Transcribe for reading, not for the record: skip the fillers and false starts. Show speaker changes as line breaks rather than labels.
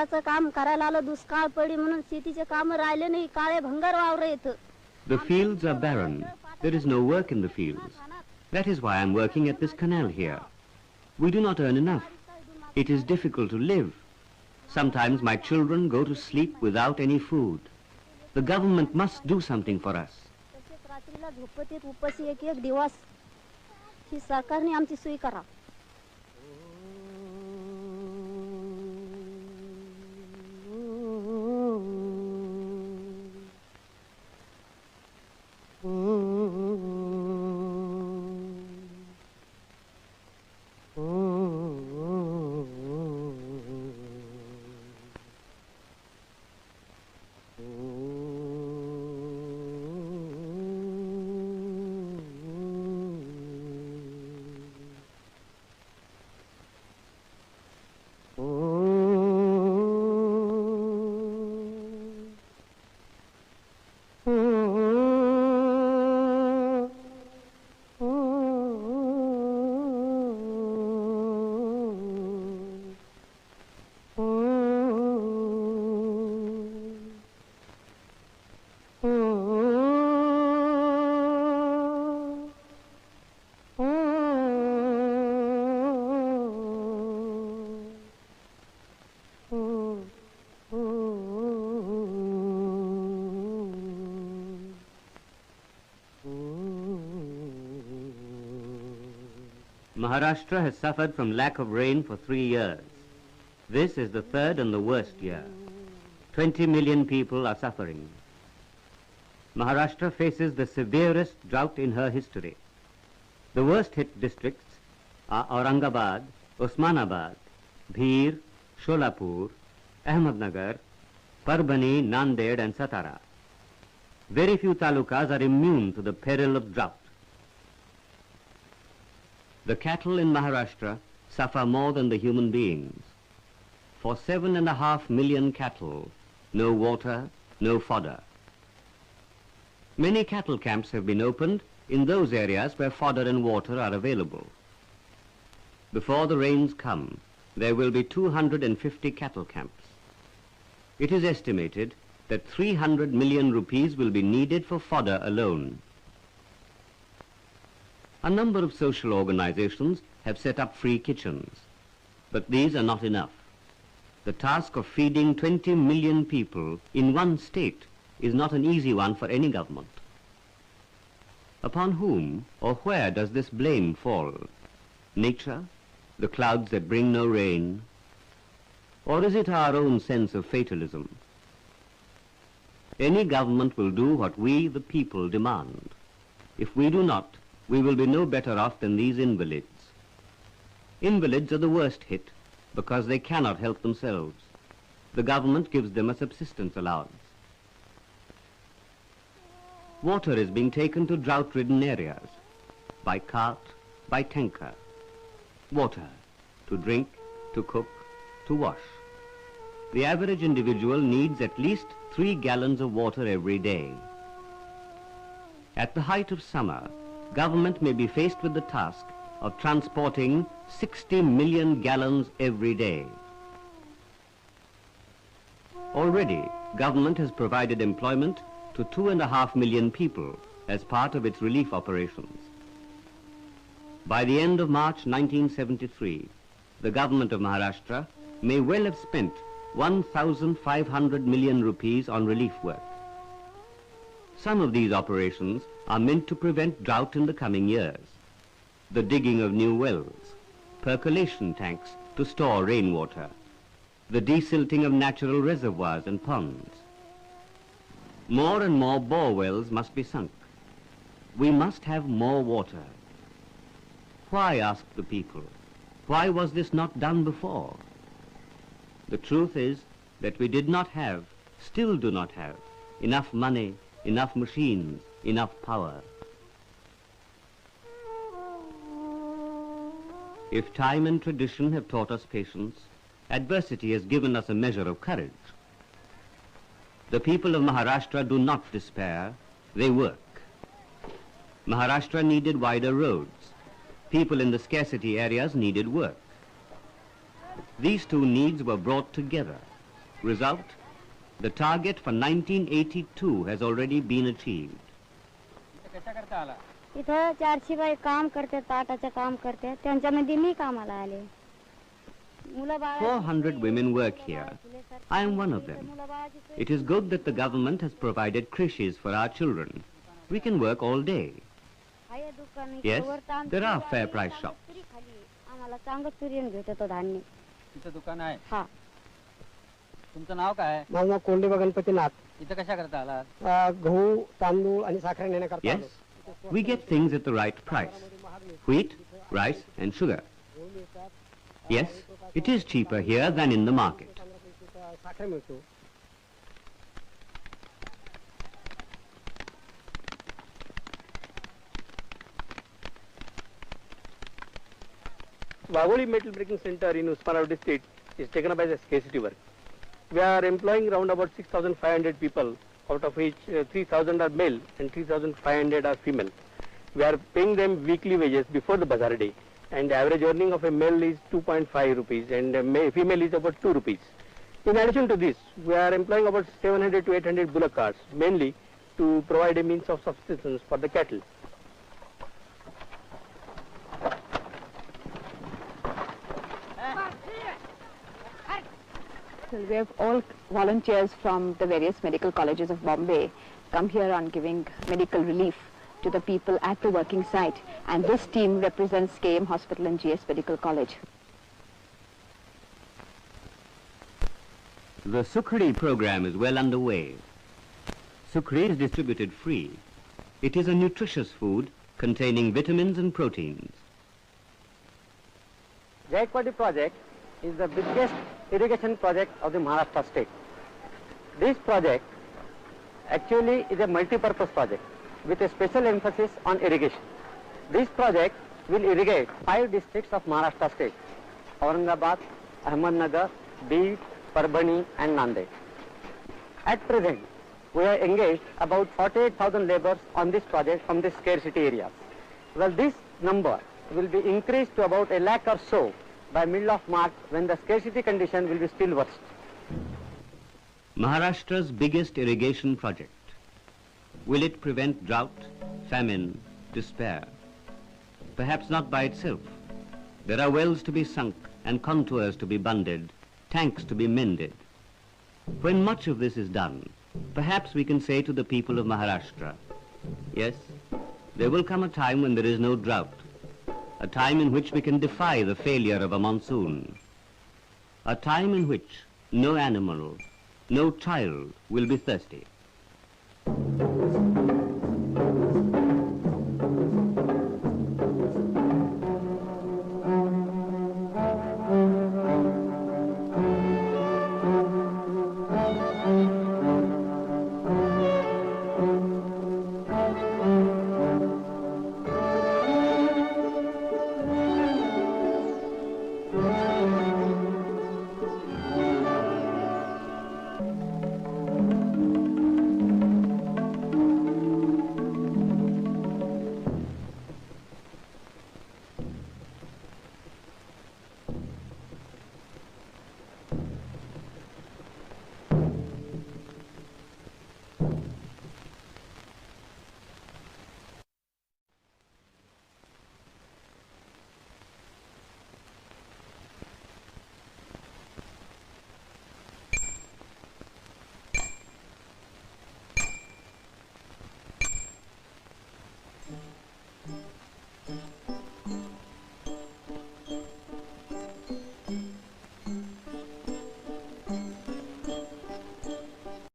शेताचं काम करायला आलं दुष्काळ पडी म्हणून शेतीचे काम राहिले नाही काळे भंगार वावर येत
The fields are barren. There is no work in the fields. That is why I am working at this canal here. We do not earn enough. It is difficult to live. Sometimes my children go to sleep without any food. The government must do something for us.
रात्रीला झोपतीत उपाशी एक एक दिवस ही सरकारने आमची सोय करा.
Maharashtra has suffered from lack of rain for 3 years. This is the third and the worst year. 20 million people are suffering. Maharashtra faces the severest drought in her history. The worst hit districts are Aurangabad, Osmanabad, Bhir, Sholapur, Ahmednagar, Parbhani, Nanded and Satara. Very few talukas are immune to the peril of drought. The cattle in Maharashtra suffer more than the human beings. For 7.5 million cattle, no water, no fodder. Many cattle camps have been opened in those areas where fodder and water are available. Before the rains come, there will be 250 cattle camps. It is estimated that 300 million rupees will be needed for fodder alone. A number of social organizations have set up free kitchens, but these are not enough. The task of feeding 20 million people in one state is not an easy one for any government. Upon whom or where does this blame fall? Nature, the clouds that bring no rain, or is it our own sense of fatalism? Any government will do what we, the people, demand. If we do not, we will be no better off than these invalids. Invalids are the worst hit because they cannot help themselves. The government gives them a subsistence allowance. Water is being taken to drought-ridden areas by cart, by tanker. Water to drink, to cook, to wash. The average individual needs at least 3 gallons of water every day. At the height of summer, government may be faced with the task of transporting 60 million gallons every day. Already, government has provided employment to 2.5 million people as part of its relief operations. By the end of March 1973, the government of Maharashtra may well have spent 1,500 million rupees on relief work. Some of these operations are meant to prevent drought in the coming years. The digging of new wells, percolation tanks to store rainwater, the desilting of natural reservoirs and ponds. More and more bore wells must be sunk. We must have more water. Why, asked the people, why was this not done before? The truth is that we did not have, still do not have, enough money, enough machines, enough power. If time and tradition have taught us patience, adversity has given us a measure of courage. The people of Maharashtra do not despair, they work. Maharashtra needed wider roads. People in the scarcity areas needed work. These two needs were brought together. Result, the target for 1982 has already been achieved.
इथं 400 by काम करते, ताटाचं काम करते, त्यांच्यामध्ये मी कामाला आले.
400 women work here. I am one of them. It is good that the government has provided creches for our children. We can work all day. Yes, there are fair price shops.
आम्हाला चांगलं तुरीन भेटतो धान्य.
इथं दुकान आहे.
हा.
तुमचं नाव काय?
माझं नाव कोंडेबा गणपतीनाथ.
इथं कशा करता आलात?
गहू, तांदूळ आणि साखर नेण्याकरता आलो.
Yes, we get things at the right price. Wheat, rice and sugar. Yes, it is cheaper here than in the market.
साखर मिळतो. Wagoli Metal Breaking Center in Usmanabad district is taken up as a scarcity work. We are employing around about 6,500 people, out of which 3,000 are male and 3,500 are female. We are paying them weekly wages before the bazaar day, and the average earning of a male is 2.5 rupees and a female is about 2 rupees. In addition to this, we are employing about 700 to 800 bullock carts, mainly to provide a means of subsistence for the cattle.
We have all volunteers from the various medical colleges of Bombay come here on giving medical relief to the people at the working site, and this team represents KM Hospital and GS Medical College.
The Sukhri program is well underway. Sukhri is distributed free. It is a nutritious food containing vitamins and proteins.
Jaikwadi project is the biggest irrigation project of the Maharashtra state. This project actually is a multi-purpose project with a special emphasis on irrigation. This project will irrigate 5 districts of Maharashtra state: Aurangabad, Ahmednagar, Beed, Parbhani and Nanded. At present, we have engaged about 48,000 laborers on this project from the scarcity areas. Well, this number will be increased to about 1 lakh or so by middle of March, when the scarcity condition will be still worse.
Maharashtra's biggest irrigation project. Will it prevent drought, famine, despair? Perhaps not by itself. There are wells to be sunk and contours to be bunded, tanks to be mended. When much of this is done, perhaps we can say to the people of Maharashtra, yes, there will come a time when there is no drought, a time in which we can defy the failure of a monsoon, a time in which no animal, no child will be thirsty.